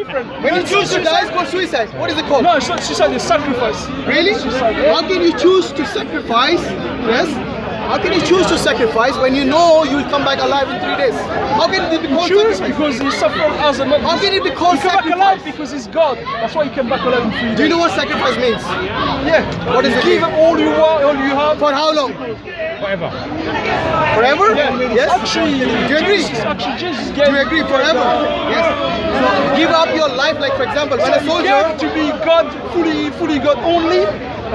different. When you choose to die, it's called suicide. What is it called? No, it's not suicide, it's sacrifice. Really? Suicide, yeah. How can you choose to sacrifice? Yes. How can you choose to sacrifice when you know you will come back alive in 3 days? How can it be called Choose sacrifice? because he suffered as a man. How can it be called He came back sacrifice? alive because he's God. That's why he came back alive in 3 days. Do you know what sacrifice means? Yeah. What does it Give mean? him all you want, all you have. For how long? Forever. Forever? Yeah. Yes. Actually, Do you agree? Jesus Do gave. you agree? Forever. Yes. So give up your life, like for example, when So a he soldier. gave to be God, fully God only,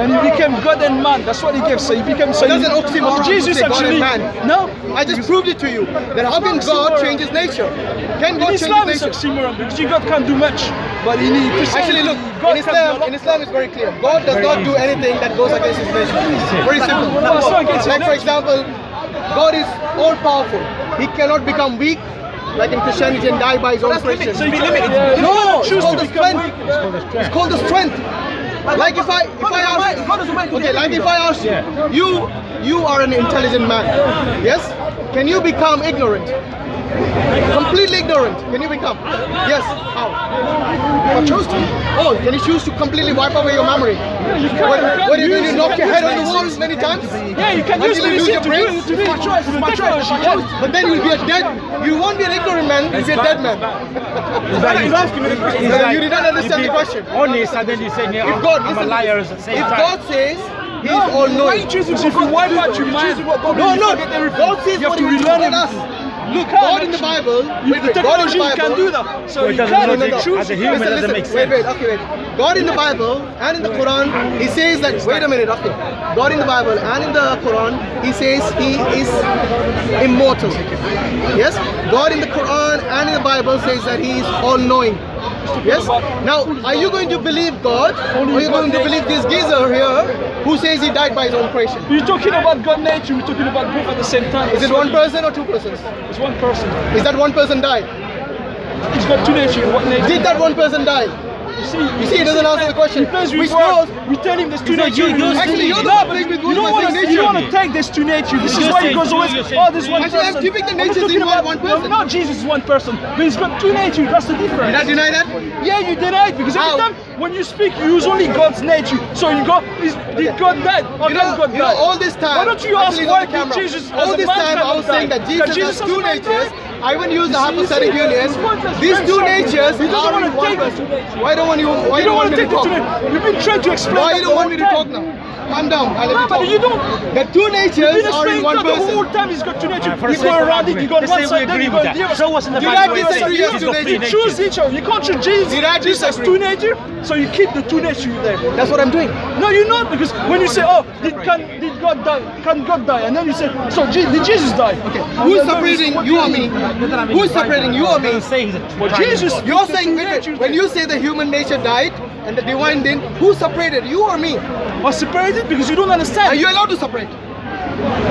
and he became God and man. That's what he gave. So he became. So It doesn't oxymoron to Jesus say God actually. and man. No. I just proved it to you. That how can God change his nature? Can God In change Islam his it's nature? oxymoron because God can't do much, but in Christianity, Actually, look, God in can do a lot. Islam it's very clear. God does not do anything that goes against his nature. Very simple. No, it's not against Like his for nature. example, God is all powerful. He cannot become weak like in Christianity and die by his own creation. So you can limit it. No, it's choose called to the become strength. weak. It's called the strength. Like if I ask, okay, like if I ask you are an intelligent man, yes? Can you become ignorant? Completely ignorant. Can you become? Yes. How? If I chose to. Oh, can you choose to completely wipe away your memory? You can't. What do you do? You knock your head on the wall many times? Yeah, you can use Until you lose your to brain? do the choice. The technology. Yeah. But then you'll be a dead. You won't be an ignorant man. You'll be a dead man. He's asking me the question. You did not understand the question. Honest, and then you say, yeah, If God, I'm a listen, liar at the same if time. God says He's all Why knowing. you choosing? If you wipe out your mind, No, God says you have what to He relearn told us. everything. Look, God in the Bible, The technology can do that. So it you doesn't can't logic. even choose. As a human, it doesn't make sense. Wait, okay, wait. God in the Bible and in the Quran, He says that, wait a minute, okay. God in the Bible and in the Quran, He says He is immortal. Yes? God in the Quran and in the Bible says that He is all-knowing. Yes? Now, are you going to believe God, or are you going to believe this geezer here who says he died by his own creation? You're talking about God nature, we're talking about both at the same time. Is it one person or two persons? It's one person. Is that one person died? He's got two natures. What nature? Did that one person die? You see, he doesn't answer the question. Which knows? We tell him there's two natures. Actually, you're the no, one but playing with you don't want to take this two nature. This is why he goes always, oh, this one Actually, person. I'm keeping the I'm natures talking in about one person. No, Jesus is one person, but he's got two natures. That's the difference. Did I deny that? Yeah, you deny it because every How? time when you speak, you use only God's nature. So you go, did God die? Or You can know, God die? all this time, Why don't you ask actually, why it's on the did camera. Jesus? All as a this man time, I cannot was saying die? that Jesus has as a two man natures. die? I even used the You hypostatic see, union. it's pointless. These two natures He doesn't are want in to one take person. the two natures. Why don't want you? Why You don't want me to to take the talk? two natures. You've been trying to explain Why that you the don't want me whole to talk time. now? Calm down. I'll let No, you but talk. you don't. The two You've natures been are in explaining one that the person. whole time he's got two natures. For the You sake go of around it, you go on argument, one let's say we side, then agree you go with on the that. other. Show us in the Did Bible I where it disagree says with he's two got three natures? Choose natures. each other. You can't choose Jesus. Did I Jesus has disagree? two natures, so you keep the two natures there. That's what I'm doing. No, you're not, because when you say, oh, did God die? Can God die? And then you say, so did Jesus die? Okay. Who's separating you or me? Who's separating you or me? He's saying he's a Well, Jesus. You're took the saying two natures when there. you say the human nature died and the divine didn't, who separated you or me? Are separated because you don't understand. Are you allowed to separate?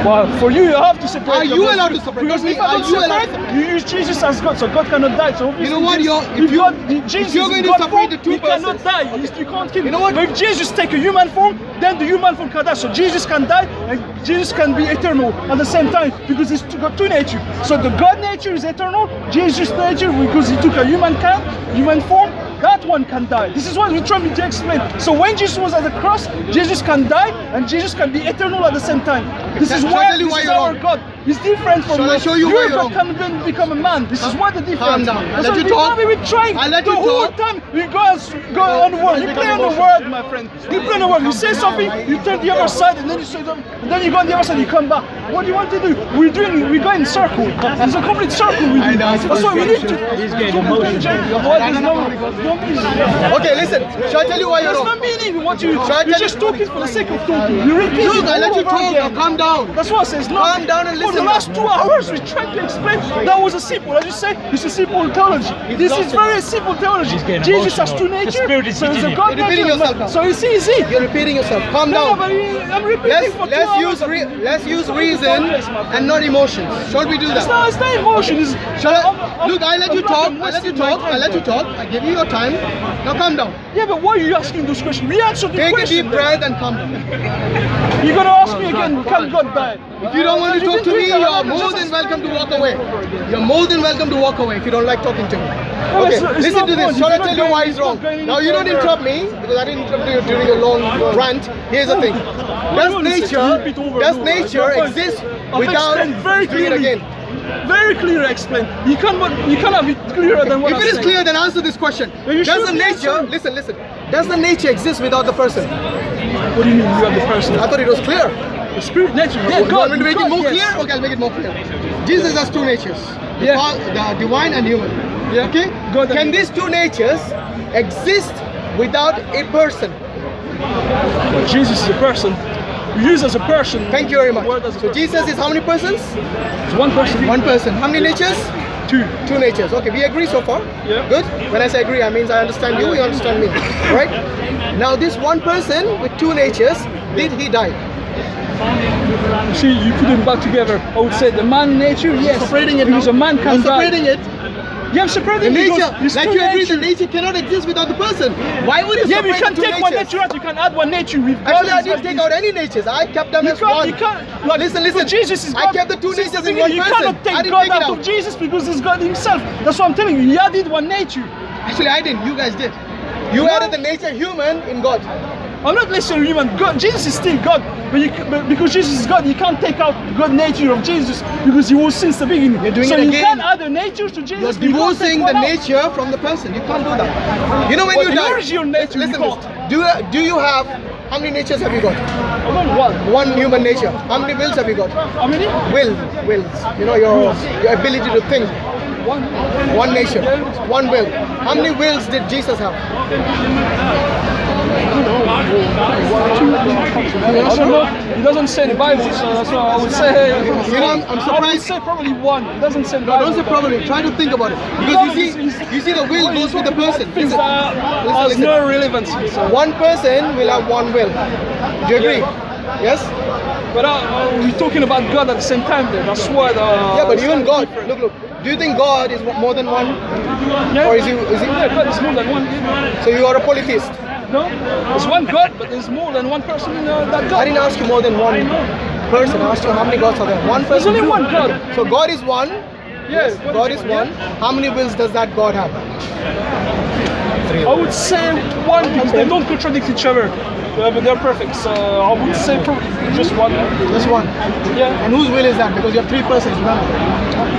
Well, for you, you have to separate. Are them. you allowed to separate? Because if Are I don't you allowed to separate, you use Jesus as God, so God cannot die. So You know what? if you're going to separate the two he cannot persons. die. You can't kill him. You know what? But if Jesus take a human form, then the human form can die. So Jesus can die, and Jesus can be eternal at the same time because he's got two natures. So the God nature is eternal. Jesus nature, because he took a human form. That one can die. This is what we're trying to explain. So when Jesus was at the cross, Jesus can die and Jesus can be eternal at the same time. This is Shall I why tell you this why is you're our wrong? God. It's different from Shall I us. show you why Your you're God can then become a man. This is what the difference. Calm down. That's I'll let what you we talk. do. We're trying I'll let the you whole talk. time. We go on the word. You play on the word, my friend. You play on the word. You say something, you turn the other side, and then you say them, and then you go on the other side, you come back. What do you want to do? We go in circle. It's a complete circle. We do. That's why we need to. He's getting emotional. Okay, listen. Shall I tell you why you're There's wrong? no meaning in what you're I tell just you- talking for the sake of talking. You repeat Look, it I let all you over talk. Now again. calm down. That's what I says. No, Calm down and for the listen last now. 2 hours, we tried to explain that was a simple. As you say, it's a simple theology. This is very simple theology. getting Jesus has two emotional. The natures, spirit is so it's hitting a him. God You're repeating nature. yourself now. So it's easy. You're repeating yourself. Calm No, down. but I'm repeating for 2 hours. Let's use reason and not emotions. Shall we do It's that? not emotion. It's, Shall I? Look, I let you I'm not talk. wasting I let you my talk. time I let you there. talk. I give you your time. Now calm down. Yeah, but why are you asking those questions? We answered the Take question. a deep breath and calm down. You're gonna ask me again, can God die? If you don't want to talk to me, me, you're more than welcome to walk away. You're more than welcome to walk away if you don't like talking to me. Okay, listen to this. Shall I tell you why he's wrong? Now you don't interrupt me because I didn't interrupt you during your long rant. Here's the thing. Does nature exist without very doing it clearly. again? Very clear explain. You can't have it clearer than what If I'm it is saying. clear, then answer this question. you Does should the be nature, answering. listen, does the nature exist without the person? What do you mean you are the person? I thought it was clear. The spirit nature. You Yeah, want God. me to make it God, more yes. clear? Okay, I'll make it more clear. Jesus has two natures. The Yeah. the divine and human. Yeah. Okay? God and Can human. these two natures exist without a person? But Jesus is a person. We use as a person. Thank you very much. the word as a So person. Jesus is how many persons? It's one person. One person. How many natures? Two. Two natures. Okay, we agree so far. Yeah. Good. When I say agree, I mean I understand you, you understand me. Right? Now this one person with two natures, did he die? You see, you put them back together. I would say the man nature, yes. Separating it because now. a man can I'm die. separating it. Yeah, I'm separating The it because nature, it's like two you agree, the nature. nature cannot exist without the person. Why would you Yeah, but you separate can't the two take one natures? nature out. You can add one nature. We've got Actually, I this, didn't take out any natures. I kept them You as can't. one. You can't. Like, Listen. for Jesus is I God. kept the two Since the natures in beginning, one you person. cannot I take didn't God take it out of Jesus because it's God Himself. That's what I'm telling you. He added one nature. Actually, I didn't. You guys did. You added the nature human in God. I'm not listening to human. God, Jesus is still God, but because Jesus is God, you can't take out God nature of Jesus because He was since the beginning. You're doing so it you again. can't add a nature to You're Jesus. You can't take divorcing the one out. nature from the person. You can't do that. You know when But you the die. original nature, you Listen, can't. do you have how many natures have you got? I got one. One human nature. How many wills have you got? How many? Wills. You know your ability to think. One. One nature. One will. How many wills did Jesus have? I don't know. It doesn't say in the Bible, so that's why I would say. You know, I'm I would surprised. say probably one. It doesn't say in the No, Bible. don't say probably. Try to think about it. Because you see the will goes with the person. Things Listen, that has listen. no relevance. So. One person will have one will. Do you agree? Yes? But we're talking about God at the same time then. That's why the... Yeah, but even God. Look. Do you think God is more than one? Yeah. Or is he? Yeah, God is more than one. So you are a polytheist. No? There's one God, but there's more than one person in that I God. didn't ask you more than one person. I asked you how many gods are there? One There's person. only one God. So God is one. Yeah, God is one. How many wills does that God have? I would say one because they don't contradict each other. But they're perfect. So I would say probably just one. Just one. Yeah. And whose will is that? Because you have three persons, remember?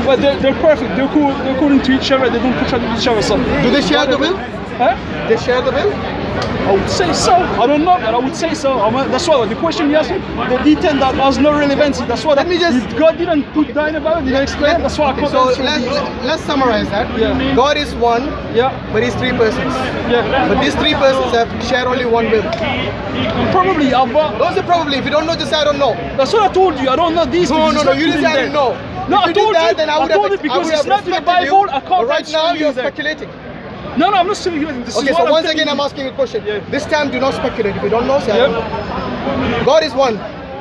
But they're perfect. They're according to each other. They don't contradict each other. So Do they share the will? Huh? They share the will? I would say so. I don't know, but I would say so. That's why the question you asked me, the detail that has no relevancy. That's why. Let me just- if God didn't put down about it, didn't explain. That's why I can't So answer let's summarize that. Yeah. God is one, Yeah. but he's three persons. Yeah. But these three persons share only one will. Probably, but Don't say probably. If you don't know, just say I don't know. that's what I told you. I don't know these. No, because no, it's no. not You didn't say I there. didn't know. No, If I you told did that, you. then I would told have, you because I would it's have not in the respected Bible. you. I can't But right answer now you you're there. speculating. No, I'm not speculating. This Okay, is so what once I'm again telling I'm you. asking you a question. Yeah. This time do not speculate. If you don't know, say I don't know. Yeah. God is one.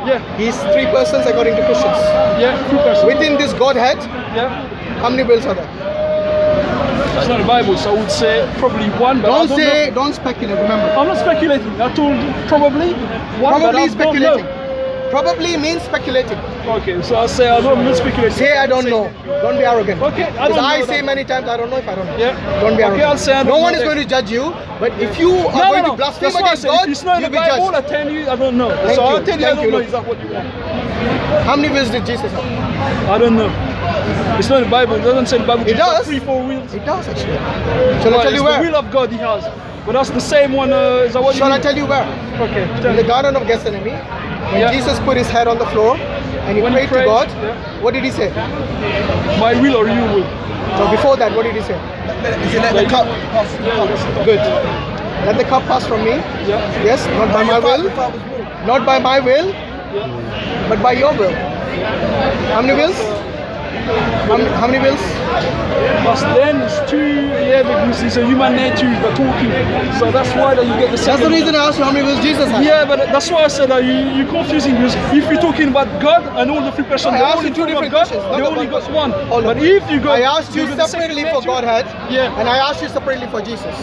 Yeah. He's three persons according to Christians. Yeah. 2%. Within this Godhead, Yeah. how many wills are there? It's not the Bible, so I would say probably one. But I don't know. Don't speculate. Remember, I'm not speculating. I told you probably one. but probably I speculating. Don't know. Probably means speculating. Okay, so I say I'm not speculating. Say I don't know. Don't be arrogant. Okay, I Because don't know I say that. many times I don't know if I don't know. Yeah. Don't be Okay, arrogant. I'll say I don't no know one is then. going to judge you, but if you are No, going no, to no. blaspheme That's why I against say God, if it's not in you'll the be Bible, I judged. tell you I don't know. Thank so you. I'll tell you I Thank don't you, know. look. Is that what you want? How many wills did Jesus have? I don't know. It's not in the Bible. It doesn't say in the Bible. It Jesus has does. 3, 4 wheels. It does actually. Shall I Well, tell you it's where? the will of God he has. But that's the same one. Is that what Shall you I mean? tell you where? Okay. Tell In the me. Garden of Gethsemane, when Yeah. Jesus put his head on the floor and he When he prayed to prayed, God, yeah. what did he say? My will or you will. So before that, what did he say? Let the cup pass. Good. Let the cup pass from me. Yeah. Yes, not by my will. Not by my will, Yeah. but by your will. How many wills? How many wills? But then it's too, because it's a human nature you're talking. So that's why that you get the That's second the reason I asked you how many wills Jesus had. Yeah, but that's why I said that you're confusing because if you're talking about God and all the three persons, I they asked only you two talk different about God, questions, not they the only one got question. one. Hold But on. if you go, I asked you go to the second separately for nature- Godhead, Yeah. and I asked you separately for Jesus.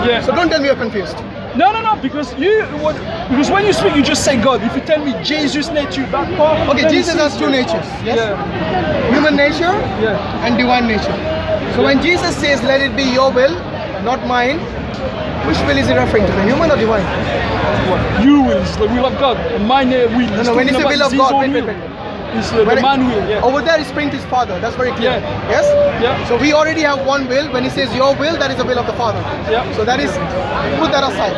Yeah. So don't tell me you're confused. No, because because when you speak, you just say God. If you tell me Jesus nature, that part. Okay, then Jesus it's has two easier. natures. Yes. Yeah. Human nature Yeah. and divine nature. So when Jesus says, "Let it be your will, not mine," which will is he referring to? The human or divine? You will is the will of God. And mine will. No, when you say will of God, wait. It's the When man will. Yeah. Over there is praying to his Father. That's very clear. Yeah. Yes? Yeah. So we already have one will. When he says your will, that is the will of the Father. Yeah. So that is, put that aside.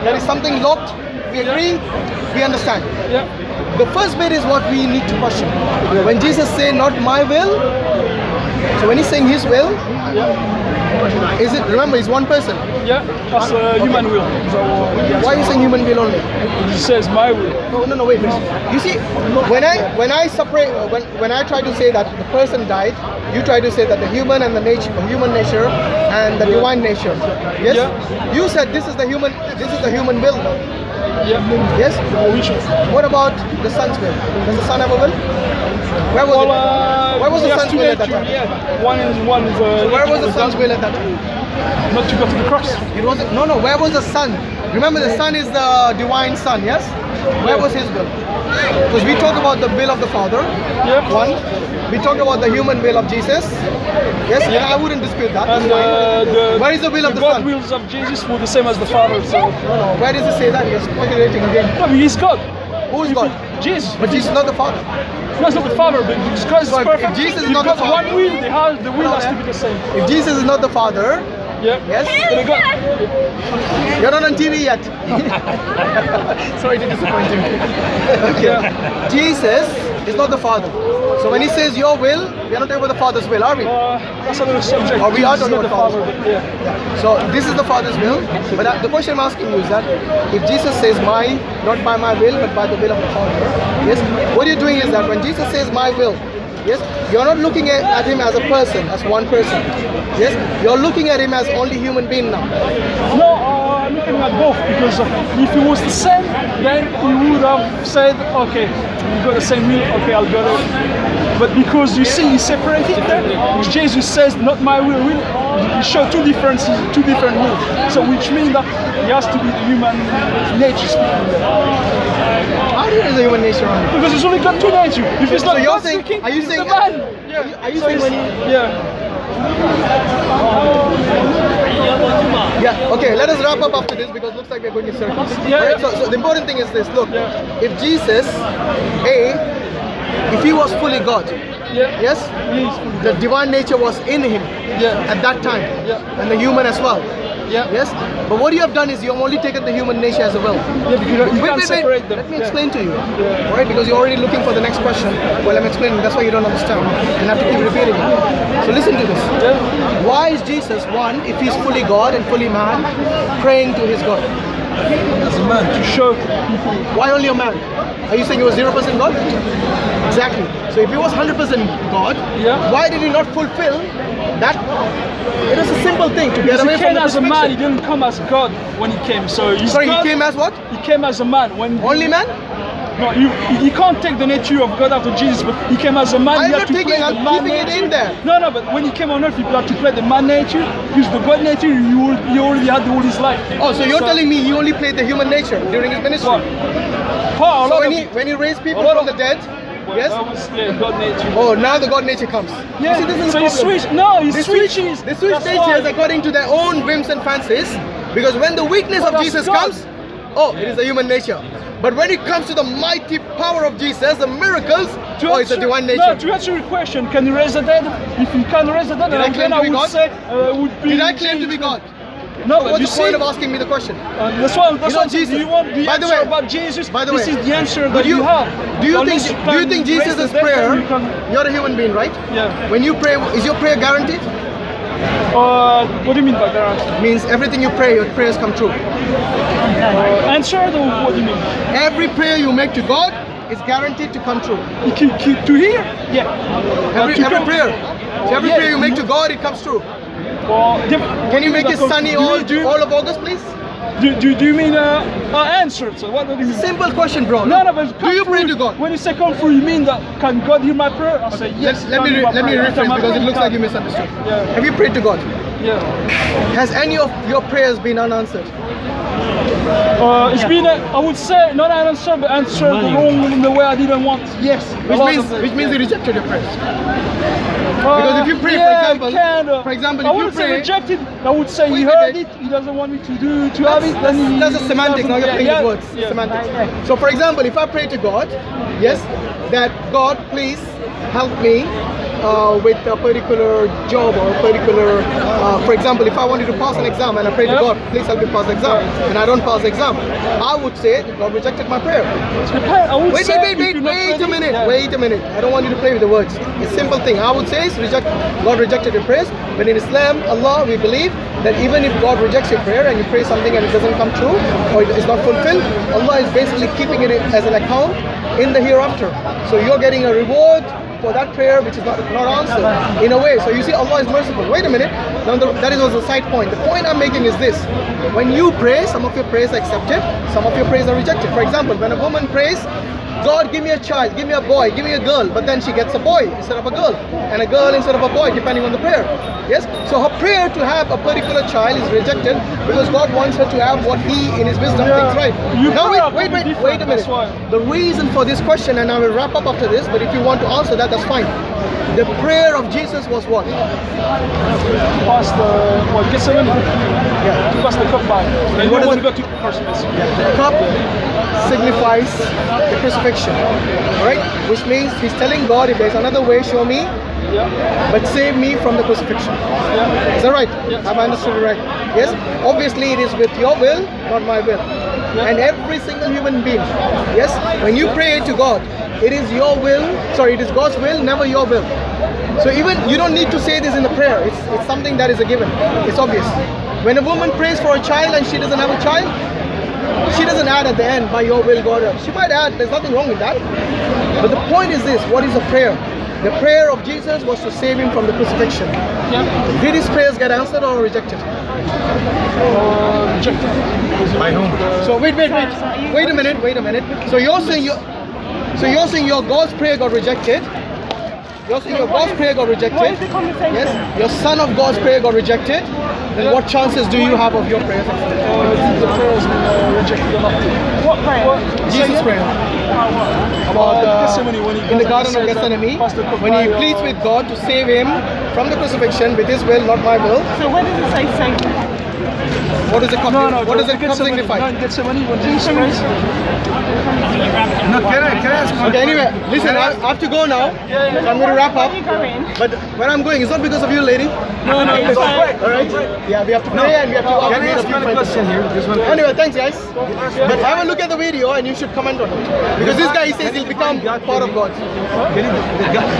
That is something locked. We agree. We understand. Yeah. The first bit is what we need to question. When Jesus said, "Not my will," so when he's saying his will, is it? Remember, he's one person. Yeah. That's human will. So, Why are you saying human will only? He says my will. No, wait. You see, when I separate, when I try to say that the person died, you try to say that the human and the human nature and the divine nature. Yes. Yeah. You said this is the human will. Yeah. Yes. Which What about the son's will? Does the son have a will? Where was it? Where was the son's will at that time? Yeah. One is. Where was the son's will at that time? Not to go to the cross. It wasn't. No. Where was the son? Remember, the son is the divine son. Yes. Where was his will? Because we talk about the will of the Father. Yeah. One. We talk about the human will of Jesus. Yes. Yeah. And I wouldn't dispute that. And That's fine. Where is the will of the God Son? wills of Jesus were the same as the Father. So No. Where does it say that? You're speculating again. no, but he's God. Who is God? Jesus. But Jesus is not the Father. No, it's not the Father, but because God is So if perfect. Jesus is you've not the got Father- one will. The will has to be the same. If Jesus is not the Father, Yeah. yes, But God. you're not on TV yet. Sorry to disappoint you. Okay. Jesus is not the Father. So when he says your will, we are not talking about the Father's will, are we? That's another subject. Or we are Jesus is talking not the about Father. Father's But yeah. So this is the Father's will. But the question I'm asking you is that if Jesus says not by my will, but by the will of the Father, yes, what you're doing is that when Jesus says my will, yes, you're not looking at him as a person, as one person. Yes, you're looking at him as only human being now. No, I'm looking at both because if he was the same, then he would have said, okay, you got the same will, okay, I'll go there. But because you see, he separated there, which Jesus says, not my will, he showed two different wills. So which means that he has to be the human nature speaking there. How do you know the human nature on it? Because he's only got two natures. If it's So not you're God saying- speaking, are you he's saying- the man. Yeah. Are you So saying when it's- Yeah. Yeah, okay, let us wrap up after this because it looks like we're going in circles. Yeah, Right? yeah. So the important thing is this, look, Yeah. if Jesus, if he was fully God, Yeah. yes, Please. the divine nature was in him Yeah. at that time, Yeah. and the human as well, Yeah. yes, but what you have done is you have only taken the human nature as well. Yeah, because you can't separate them. Let me Yeah. explain to you, Yeah. right, because you're already looking for the next question while I'm explaining, that's why you don't understand, and I have to keep repeating it. So listen to this. Yeah. Why is Jesus, one, if he's fully God and fully man, praying to his God? As a man to show people. Why only a man? Are you saying he was 0% God? Exactly. So if he was 100% God, Yeah. why did he not fulfill that? It is a simple thing to get Because away he from came the as a man, he crucifixion. didn't come as God when he came. So he's Sorry, God. he came as what? He came as a man. When Only man? No, you can't take the nature of God after Jesus, but he came as a man. I'm you have not to taking- play I'm the man keeping it nature. in there. No, but when he came on earth, you have to play the man nature. Because the God nature, you already had all his life. Oh, so you're telling me he only played the human nature during his ministry? What? Paul, So when he raised people lot from the of- dead, yes? That was God nature. Oh, now the God nature comes. Yeah. You see, this is So the he problem. switched. No, he They switches. They switch That's natures why. according to their own whims and fancies, because when the weakness But of that's Jesus God. comes, oh, it is the human nature. But when it comes to the mighty power of Jesus, the miracles, To oh, it's the answer- divine No, nature. to answer your question, can you raise the dead? If you can raise the dead, Did I claim then to I be would God? say would be. Did I claim to be God? No, but What's you the see, point of asking me the question? that's why. That's know, why Jesus- Do you want the by the answer way- about Jesus? by the this way, is the answer Would that you have. Do you Unless think can Jesus' raise the dead, prayer? then you can- You're a human being, right? Yeah. When you pray, is your prayer guaranteed? What do you mean by that? Means everything you pray, your prayers come true. Answer the what do you mean? Every prayer you make to God is guaranteed to come true. To hear? Yeah. Every To every come- prayer. So every yeah, prayer you make to God, it comes true. Can you make it sunny all of August, please? Do you mean answered? So what do you mean? Simple question, bro. No, but Do you come pray through. to God? When you say come through, you mean that can God hear my prayer? I say yes. Let me God hear my rephrase prayer. because it looks like you Can. misunderstood. Yeah. Have you prayed to God? Yeah. Has any of your prayers been unanswered? It's been, I would say, not answered, but answered wrong in the way I didn't want. Yes. Which means you rejected your prayers. Because if you pray, for example, I if you wouldn't say pray, rejected. I would say he Wait, heard wait. it. He doesn't want me to have it. Then he, that's a semantic. Now you're playing with words. Yeah. Semantics. So, for example, if I pray to God, yes, that God, please help me with a particular job or a particular, for example, if I wanted to pass an exam and I pray to God, please help me pass the exam, and I don't pass the exam, I would say that God rejected my prayer. Wait a minute. I don't want you to play with the words. It's a simple thing. I would say is God rejected your prayers. But in Islam, Allah, we believe that even if God rejects your prayer and you pray something and it doesn't come true or it is not fulfilled, Allah is basically keeping it as an account in the hereafter. So you're getting a reward for that prayer which is not answered in a way. So you see, Allah is merciful. Wait a minute. Now that is also a side point. The point I'm making is this: when you pray, some of your prayers are accepted, some of your prayers are rejected. For example, when a woman prays, God, give me a child, give me a boy, give me a girl, but then she gets a boy instead of a girl, and a girl instead of a boy, depending on the prayer. Yes? So her prayer to have a particular child is rejected because God wants her to have what He, in His wisdom, thinks right. Now wait a minute. The reason for this question, and I will wrap up after this, but if you want to answer that, that's fine. The prayer of Jesus was what? Pass the Gethsemane. Yeah. To pass the cup by. And what you is want to go to Christmas. The cup signifies the crucifixion, right? Which means he's telling God, if there's another way, show me, but save me from the crucifixion. Is that right? Yes. Have I understood it right? Yes? Obviously it is with your will, not my will. And every single human being, yes, when you pray to God, it is your will, sorry, it is God's will, never your will. So even, you don't need to say this in the prayer, it's something that is a given, it's obvious. When a woman prays for a child and she doesn't have a child, she doesn't add at the end, by your will, God. She might add, there's nothing wrong with that. But the point is this: what is a prayer? The prayer of Jesus was to save him from the crucifixion. Did his prayers get answered or rejected? Rejected. By whom? So wait a minute. So you're saying your God's prayer got rejected. You're saying your God's prayer got rejected. What is the conversation? Yes. Your son of God's prayer got rejected. Then what chances do you have of your prayers? The prayers rejected or not. What prayer? Jesus' prayer. About Gethsemane, when he in the goes Garden of and says that, Gethsemane, "Pass the cup when he by," pleads with God to save him from the crucifixion with his will, not my will. So where does it say save? What does the cup? What does the cup signify? No, Gethsemane, when Jesus prays. No, can I ask one? Okay, anyway, listen, I have to go now. So I'm going to wrap up. Where are you going? But where I'm going is not because of you, lady. No, It's it's all right. Yeah, we have to pray and we have to Can I ask one question here? Just one question. Anyway, thanks guys. But have a look at the video and you should comment on it. Because this guy, he says he'll become part of God. God.